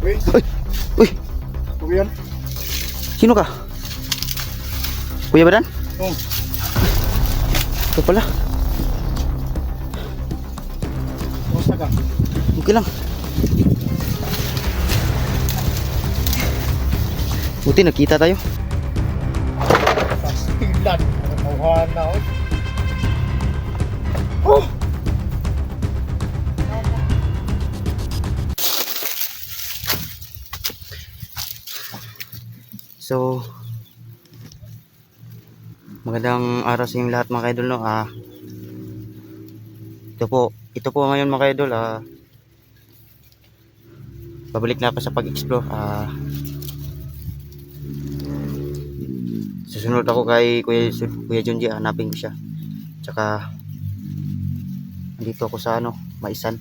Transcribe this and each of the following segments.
Uy, Uy, Kuya yan? sino ka? Kuya Badan? Oo. Ito pala. Kumusta ka? Okay lang. Buti nakita tayo. Pastilan. Natauhan na ako. Oh! So, magandang araw sa inyong lahat mga kaidol, no? Ito po ngayon mga kaidol, pabalik na ako sa pag-explore. Susunod ako kay Kuya Junji, hanapin ko siya. Tsaka andito ako sa Maisan.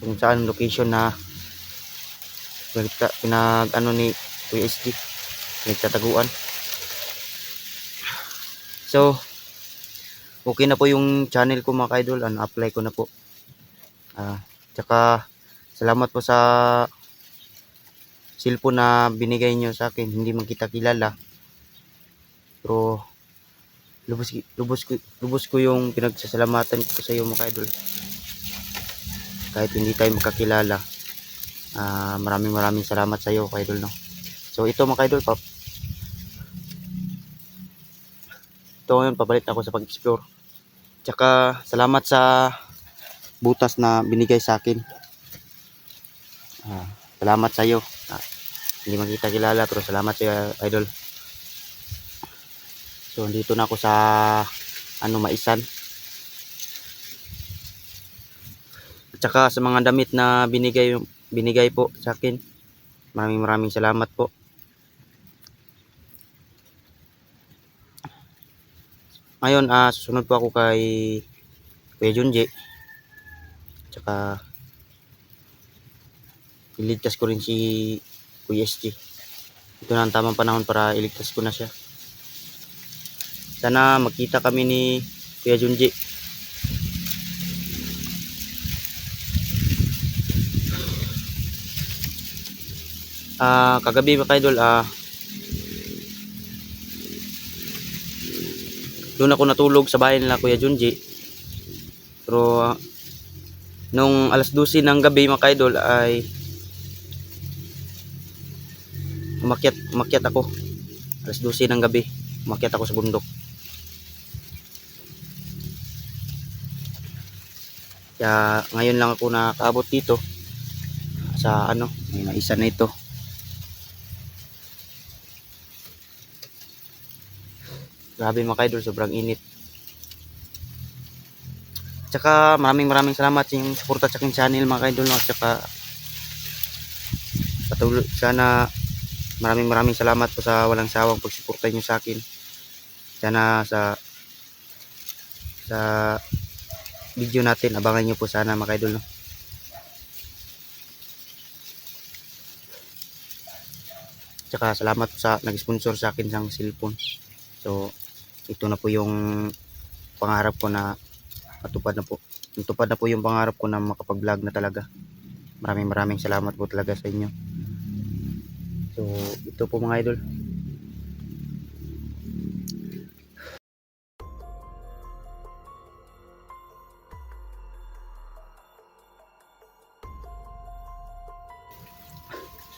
Kung saan location na pinag ni Kuya SD, pinagtataguan. So, okay na po yung channel ko mga kaidol, apply ko na po. Tsaka salamat po sa cellphone na binigay nyo sa akin. Hindi man kita kilala, pero lubos ko yung pinagsasalamatan ko sa iyo mga kaidol. Kahit hindi tayo magkakilala, maraming salamat sa iyo kaidol, no? So ito mga kaidol, ngayon pabalik na ako sa pag-explore. Tsaka salamat sa butas na binigay sa akin. Salamat sa iyo. Hindi man kita kilala, pero salamat sa iyo, idol. So dito na ako sa Maisan. At saka sa mga damit na binigay po sa akin, maraming salamat po. Ngayon susunod po ako kay Kuya Junji. Tsaka iligtas ko rin si Kuya SG. Ito na ang tamang panahon para iligtas ko na siya. Sana magkita kami ni Kuya Junji. Kagabi mga idol, doon ako natulog sa bahay nila Kuya Junji. Pero nung alas 12 ng gabi mga idol ay umakyat ako. Alas 12 ng gabi, umakyat ako sa bundok. Kaya ngayon lang ako nakaabot dito sa may Maisan na ito. Grabe mga idol, sobrang init. Tsaka maraming salamat sa inyong suporta sa aking channel mga idol, no? Tsaka patuloy, sana maraming salamat po sa walang sawang pagsuporta niyo sa akin. Sana sa video natin, abangan niyo po sana mga idol, no? Tsaka salamat po sa nag-sponsor sa akin ng cellphone. So ito na po yung pangarap ko na natupad na po. Natupad na po yung pangarap ko na makapag-vlog na talaga. Maraming salamat po talaga sa inyo. So ito po mga idol.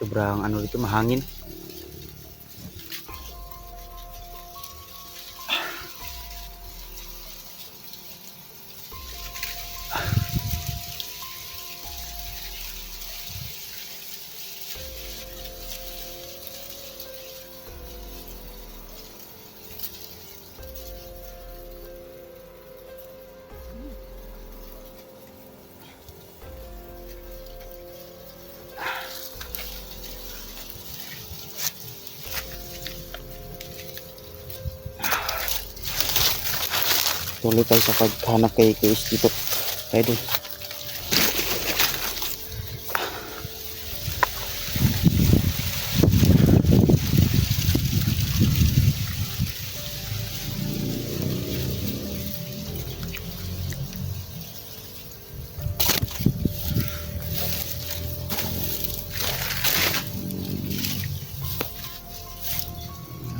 Sobrang dito, mahangin. Tuloy tayo sa paghanap kay KS dito. Kaya doon.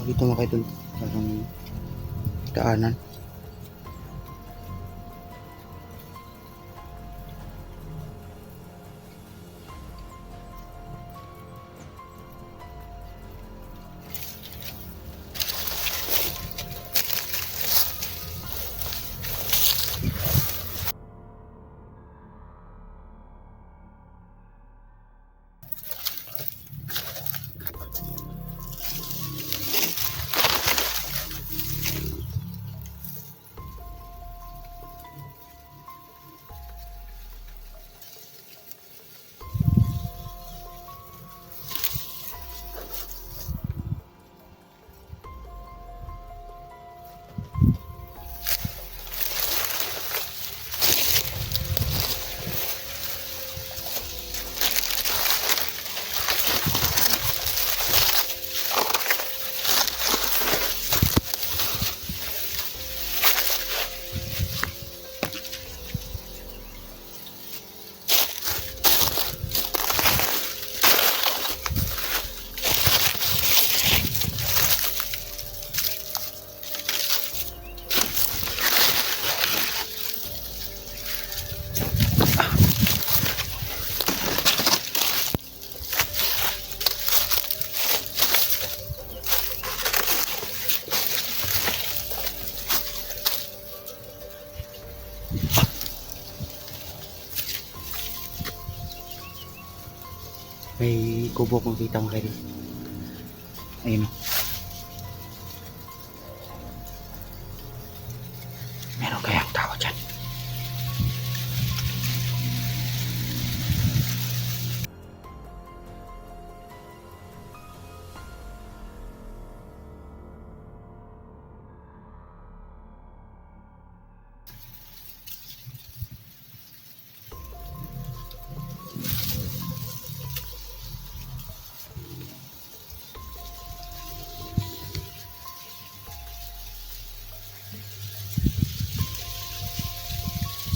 Dito mga idol, parang daanan. May kubo kong kita mga idol. Ayun o. Meron kayang tao dyan.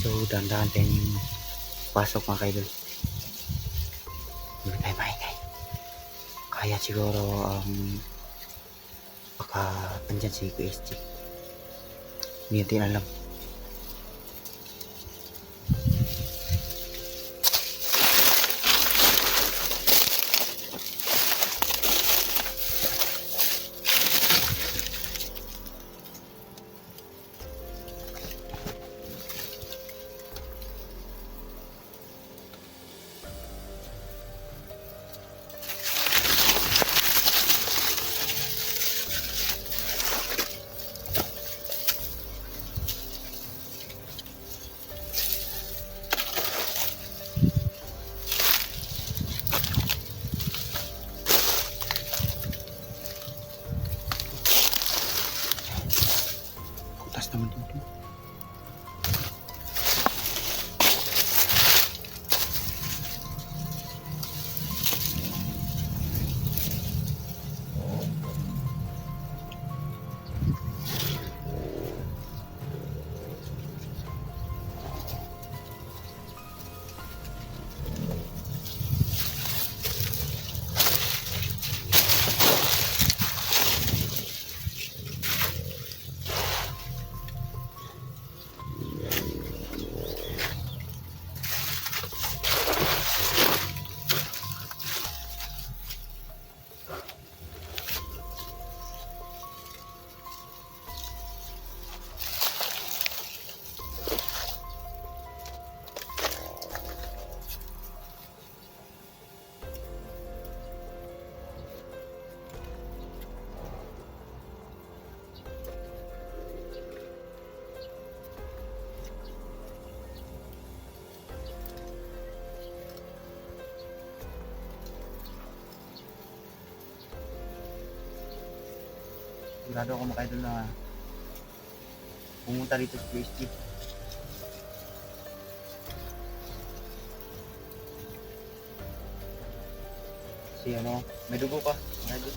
So, dahan-dahan tayong pasok mga kaidol. Hindi tayo maingay. Kaya siguro baka andyan si QSG. Hindi natin alam. Putas naman dito. Sigurado ako mga idol na pumunta dito sa QSG. Kasi may dugo pa mga idol.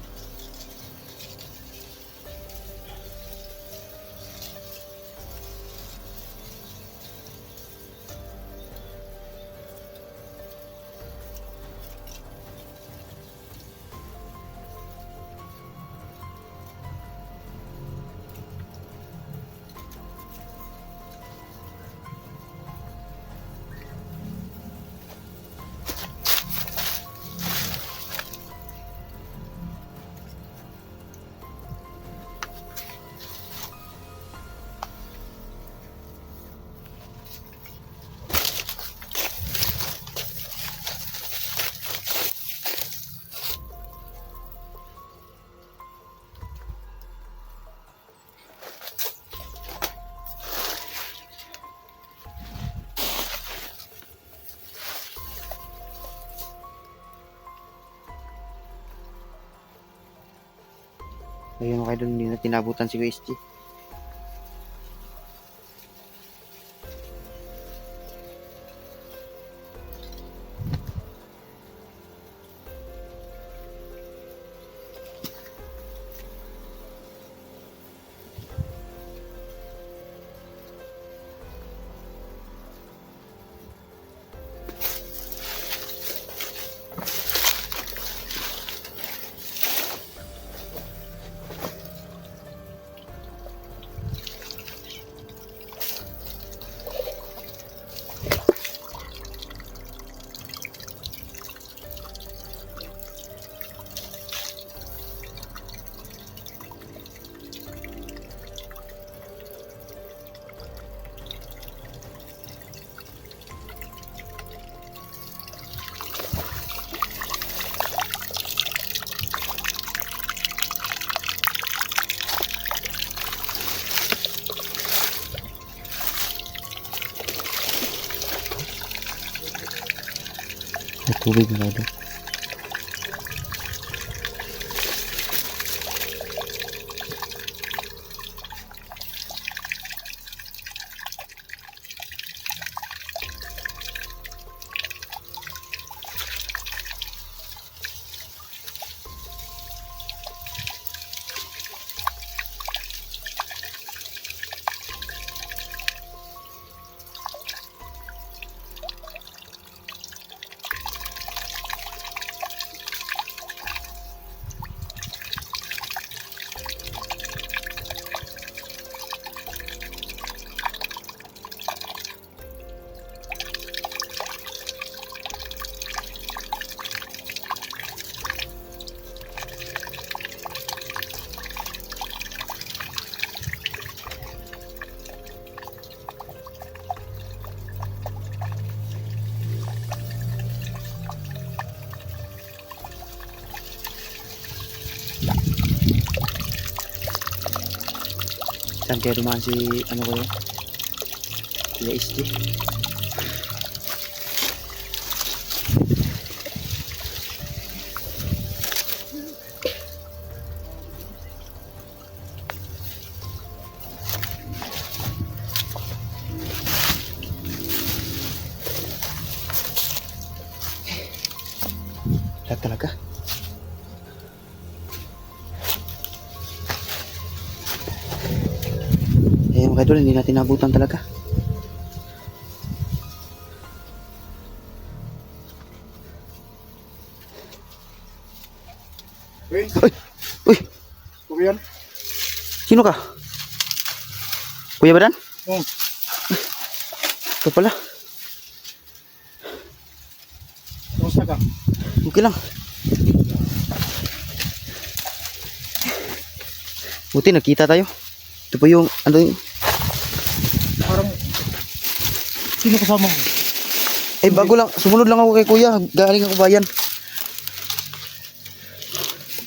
Ayun mga idol, hindi na tinabutan si Kuya SG. May tubig mga idol. Saan kaya dumaan si ano ko yun? Kuya SG. Lahat talaga. Eh mga idol, hindi natin nabutan talaga. Uy, Uy! Uy! ikaw ba yan? Sino ka? Kuya Badan? Oo. Ito pala. Kumusta ka? Okay lang. Buti nakita tayo. Ito po yung ano yung... Parang, sino kasama mo? Eh bago lang, sumunod lang ako kay kuya. Galing ako bayan.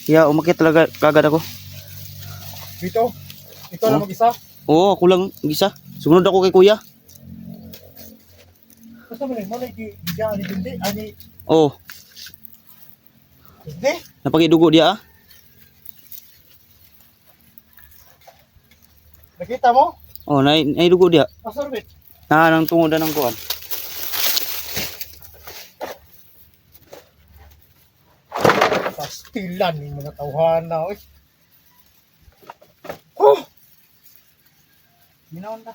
Kaya umakyat talaga kagad ako. Dito? Ikaw lang Oh. mag-isa? Oo, ako lang isa. Sumunod ako kay kuya. Basta mo na, malay di siya, ani hindi, ani, Oo, hindi. napakidugo dia ah. Nakita mo? Oo, naidugo dia. Masorbit. Nang tungod ng kuan. Pastilan yung mga tauhan na, oy. Oh! Minaon ka.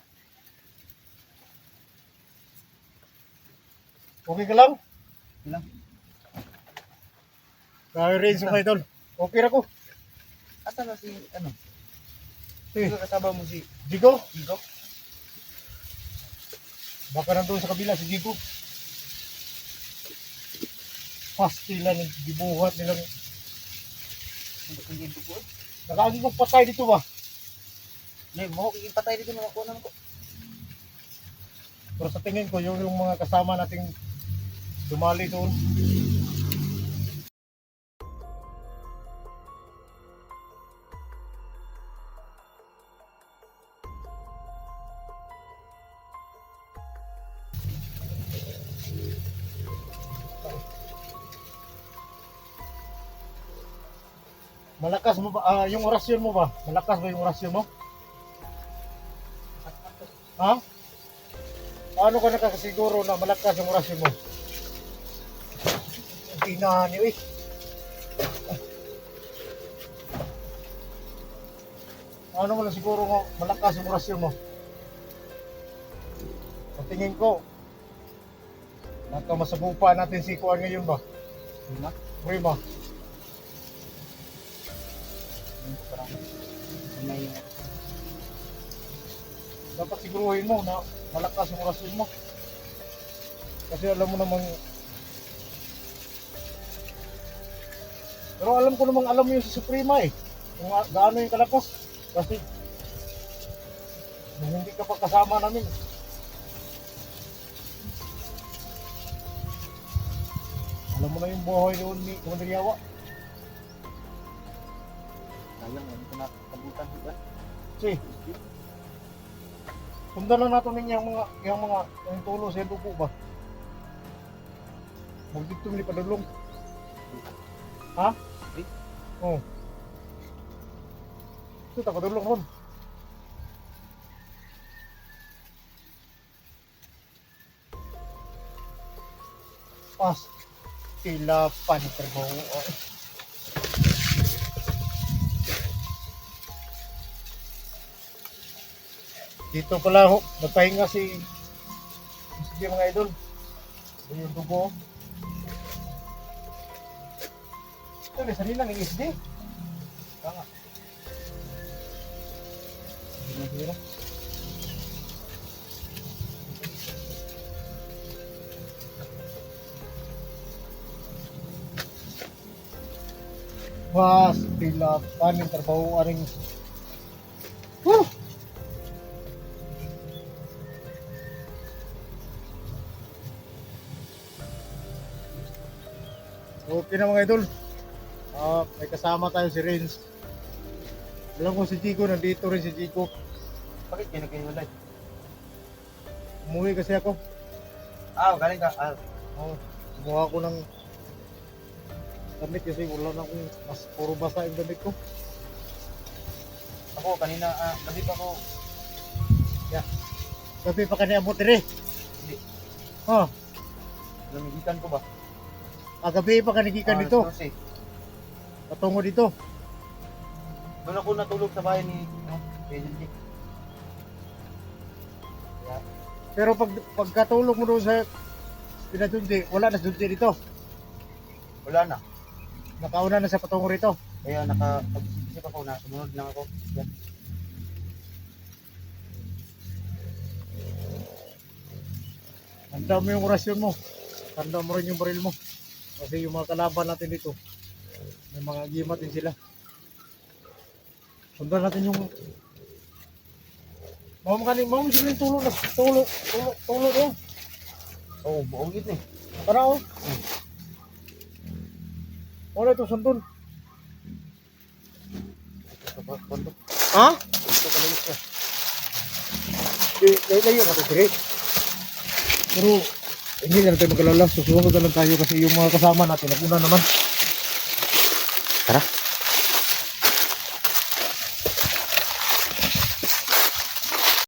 Okay ka lang? Okay lang. Kaya rin sa mga idol. Okay na ko. Asa na si ano? Eh, Kasama mo si Jigo. Gigo? Baka nandun sa kabila si Jigo. Pastilan yung dibuhat nilang. Nakaagi kong patay dito ba? Nay, mo patay dito mga kuan ko. Pero sa tingin ko, yung mga kasama nating dumali doon. Malakas mo ba, yung orasyon mo ba? Malakas ba yung orasyon mo? Ha? Paano ka nakakasiguro na malakas yung orasyon mo? Hindi na niyo eh. Paano mo na siguro mo malakas yung orasyon mo? Sa tingin ko, nakamasagupa natin si Kuan ngayon ba? Prima. Dapat siguruhin mo na malakas yung orasyon mo. Kasi alam mo namang, pero alam ko namang alam mo yung si Suprema eh. Kung gaano yung kalakas. Kasi nung hindi ka pa kasama namin. Alam mo na yung buhay doon ni Kumandriyawa. Sayang, hindi ko nakabutan diba? Si, sundan lang natin ninyo yung tulo sa dugo ba? Magdito ni padulong. Ha? Oo. Ito, tapadulong ron. Pas, tila paniterbo. Dito pala ho, nagpahinga si mga idol. Ito yung dugo. Ito, nasa nila ng SD. Tanga. Hindi. Was, tila paning trabaho aring. Woo! Okay na mga idol. May kasama tayo si Renz. Alam ko si Chico, nandito rin si Chico. Bakit kayo nagkahiwalay? Umuwi kasi ako. Galing ka. Kumuha ko ng damit kasi wala na akong puro basa yung damit ko. Ako, kanina, gabi pa ako. Gabi pa kanya abot rin. Hindi. Ha? Lamigitan ko ba? Gabi pa kanigikan dito. Kasi, Patungo dito. doon ako natulog sa bahay ni PLG. Pero pagkatulog mo doon sa pinadunti, wala na dunti dito. Wala na. Nakauna na sa patungo rito. Kaya pag-isip ako na, sumunod lang ako. Yan. Tanda mo yung orasyon mo. Tanda mo rin yung baril mo. Kasi yung mga kalaban natin dito, may mga gimat din sila. Sundan natin yung Mawam sila yung tulo yan. Oo, buong git eh. Tara oh. Wala ito sundon. Ha? Ito kalayos ka. Layo na ito siri. Pero hindi na natin magkalala. Susunod na lang tayo kasi yung mga kasama natin naguna naman. Tara.